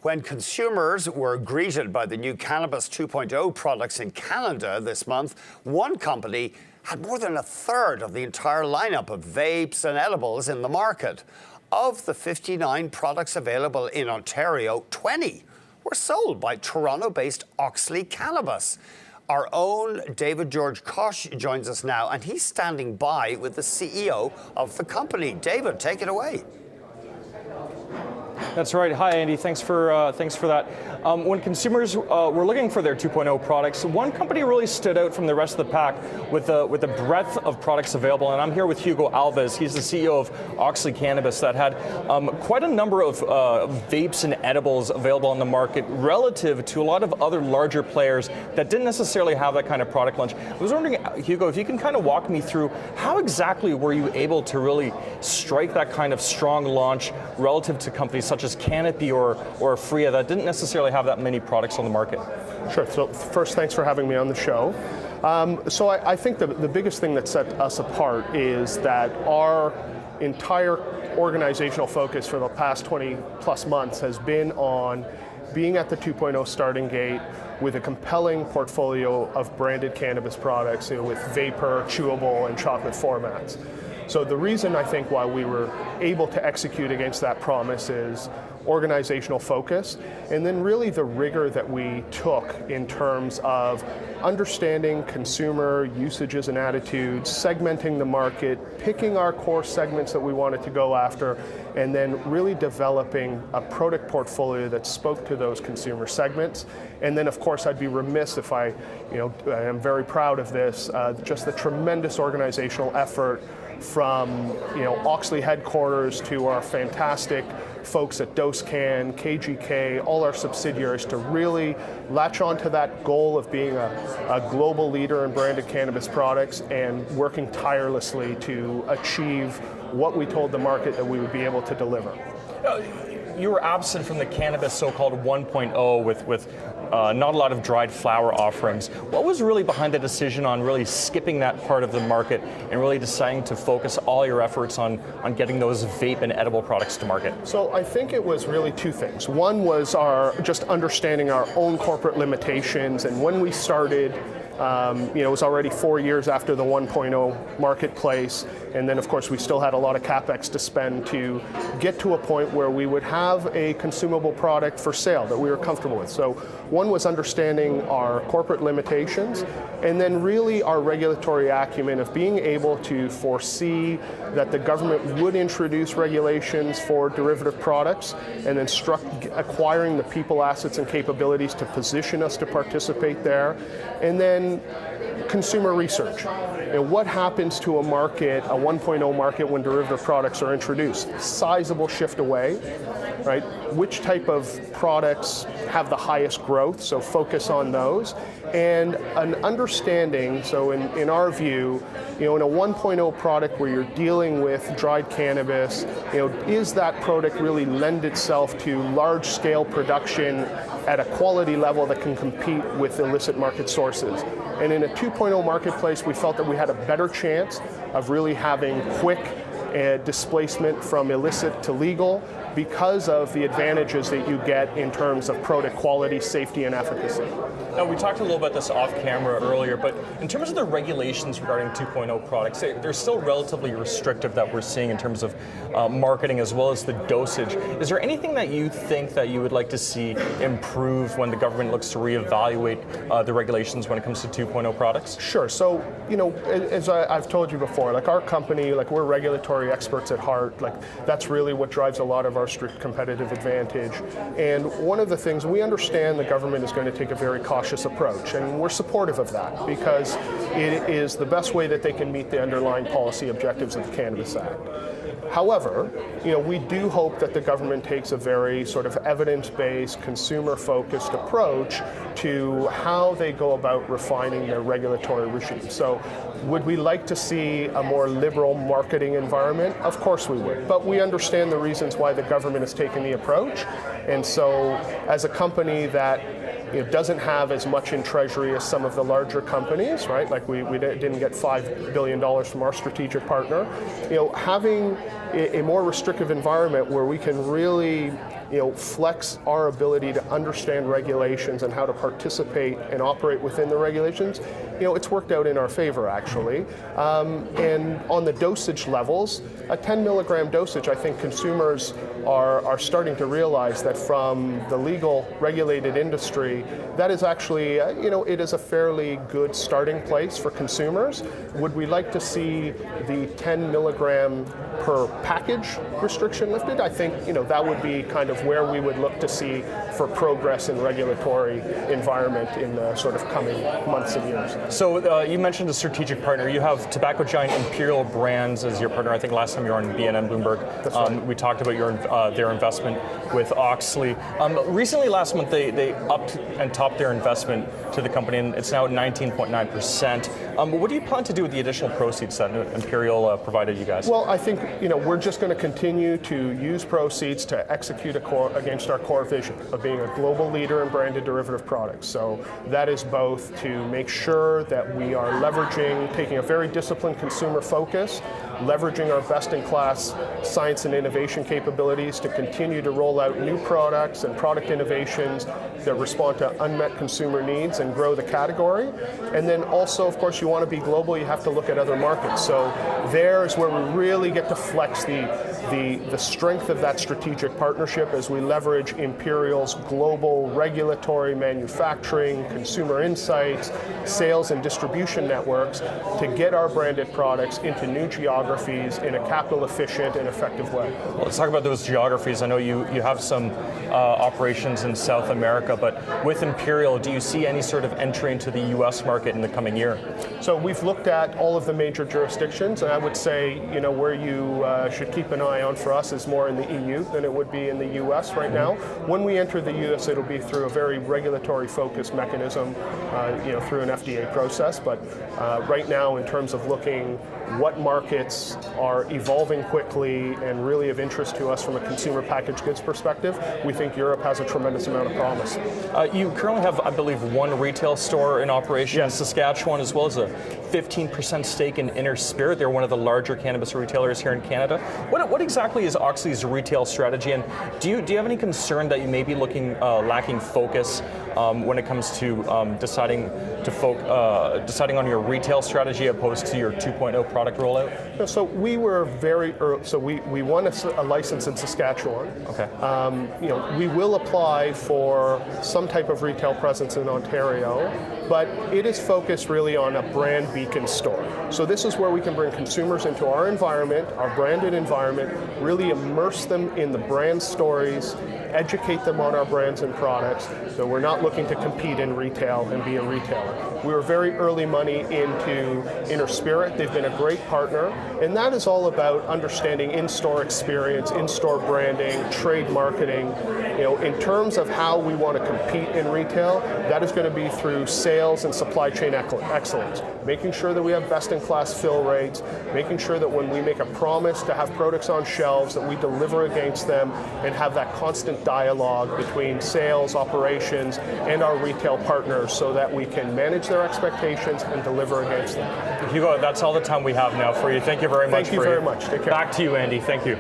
When consumers were greeted by the new Cannabis 2.0 products in Canada this month, one company had more than a third of the entire lineup of vapes and edibles in the market. Of the 59 products available in Ontario, 20 were sold by Toronto-based Auxly Cannabis. Our own David George Koch joins us now, and he's standing by with the CEO of the company. David, take it away. That's right. Hi, Andy. Thanks for that. When consumers were looking for their 2.0 products, one company really stood out from the rest of the pack with the breadth of products available. And I'm here with Hugo Alves. He's the CEO of Auxly Cannabis that had quite a number of vapes and edibles available on the market relative to a lot of other larger players that didn't necessarily have that kind of product launch. I was wondering, Hugo, if you can kind of walk me through how exactly were you able to really strike that kind of strong launch relative to companies such as Cannabis or Freya that didn't necessarily have that many products on the market? Sure. So first, thanks for having me on the show. So I think the biggest thing that set us apart is that our entire organizational focus for the past 20 plus months has been on being at the 2.0 starting gate with a compelling portfolio of branded cannabis products, with vapor, chewable, and chocolate formats. So the reason I think why we were able to execute against that promise is organizational focus, and then really the rigor that we took in terms of understanding consumer usages and attitudes, segmenting the market, picking our core segments that we wanted to go after, and then really developing a product portfolio that spoke to those consumer segments. And then, of course, I'd be remiss if I am very proud of this, just the tremendous organizational effort from Auxly headquarters to our fantastic folks at DoseCan, KGK, all our subsidiaries to really latch onto that goal of being a global leader in branded cannabis products and working tirelessly to achieve what we told the market that we would be able to deliver. You were absent from the Cannabis so-called 1.0 with not a lot of dried flower offerings. What was really behind the decision on really skipping that part of the market and really deciding to focus all your efforts on getting those vape and edible products to market? So I think it was really two things. One was just understanding our own corporate limitations, and when we started, it was already 4 years after the 1.0 marketplace, and then of course we still had a lot of capex to spend to get to a point where we would have a consumable product for sale that we were comfortable with. So one was understanding our corporate limitations, and then really our regulatory acumen of being able to foresee that the government would introduce regulations for derivative products, and then acquiring the people, assets, and capabilities to position us to participate there, and then consumer research. And what happens to a market, a 1.0 market, when derivative products are introduced? Sizable shift away, right? Which type of products have the highest growth? So focus on those. And an understanding, so in our view, in a 1.0 product where you're dealing with dried cannabis, is that product really lend itself to large-scale production at a quality level that can compete with illicit market sources? And in a 2.0 marketplace, we felt that we had a better chance of really having quick displacement from illicit to legal because of the advantages that you get in terms of product quality, safety, and efficacy. Now, we talked a little about this off camera earlier, but in terms of the regulations regarding 2.0 products, they're still relatively restrictive that we're seeing in terms of marketing as well as the dosage. Is there anything that you think that you would like to see improve when the government looks to reevaluate the regulations when it comes to 2.0 products? Sure. So, as I've told you before, our company, we're regulatory experts at heart. That's really what drives a lot of our strict competitive advantage. And one of the things, we understand the government is going to take a very cautious approach, and we're supportive of that because it is the best way that they can meet the underlying policy objectives of the Cannabis Act. However, we do hope that the government takes a very sort of evidence-based, consumer-focused approach to how they go about refining their regulatory regime. So would we like to see a more liberal marketing environment? Of course we would, but we understand the reasons why the government has taken the approach. And so as a company that doesn't have as much in treasury as some of the larger companies, right? We didn't get $5 billion from our strategic partner. Having a more restrictive environment where we can really flex our ability to understand regulations and how to participate and operate within the regulations, it's worked out in our favor, actually. And on the dosage levels, a 10 milligram dosage, I think consumers are starting to realize that from the legal regulated industry, that is actually, it is a fairly good starting place for consumers. Would we like to see the 10 milligram per package restriction lifted? I think, that would be kind of where we would look to see for progress in regulatory environment in the sort of coming months and years. So you mentioned a strategic partner. You have tobacco giant Imperial Brands as your partner. I think last time you were on BNN Bloomberg. That's right. We talked about their investment with Auxly. Recently, last month, they upped and topped their investment to the company, and it's now at 19.9%. What do you plan to do with the additional proceeds that Imperial provided you guys? Well, I think we're just going to continue to use proceeds to execute against our core vision of being a global leader in branded derivative products. So that is both to make sure that we are leveraging, taking a very disciplined consumer focus, leveraging our best-in-class science and innovation capabilities to continue to roll out new products and product innovations that respond to unmet consumer needs and grow the category. And then also, of course, you want to be global, you have to look at other markets. So there's where we really get to flex the strength of that strategic partnership as we leverage Imperial's global regulatory, manufacturing, consumer insights, sales and distribution networks to get our branded products into new geographies in a capital efficient and effective way. Well, let's talk about those geographies. I know you have some operations in South America, but with Imperial, do you see any sort of entry into the US market in the coming year? So we've looked at all of the major jurisdictions, and I would say, where you should keep an eye on for us is more in the EU than it would be in the US right now. When we enter the US, it'll be through a very regulatory focused mechanism, through an FDA process. But right now, in terms of looking what markets are evolving quickly and really of interest to us from a consumer packaged goods perspective, we think Europe has a tremendous amount of promise. You currently have, I believe, one retail store in operation in Saskatchewan, as well as a 15% stake in Inner Spirit. They're one of the larger cannabis retailers here in Canada. What exactly is Auxly's retail strategy, and do you have any concern that you may be lacking focus when it comes to deciding on your retail strategy opposed to your 2.0 product rollout? So we were very early. So we won a license in Saskatchewan. Okay. We will apply for some type of retail presence in Ontario, but it is focused really on a brand beacon store. So this is where we can bring consumers into our environment, our branded environment, really immerse them in the brand stories, educate them on our brands and products. So we're not looking to compete in retail and be a retailer. We were very early money into Inner Spirit. They've been a great partner, and that is all about understanding in-store experience, in-store branding, trade marketing. In terms of how we want to compete in retail, that is going to be through sales and supply chain excellence, making sure that we have best-in-class fill rates, making sure that when we make a promise to have products on shelves, that we deliver against them and have that constant dialogue between sales, operations, and our retail partners so that we can manage their expectations and deliver against them. Hugo, that's all the time we have now for you. Thank you very much. Thank you very much. Take care. Back to you, Andy. Thank you.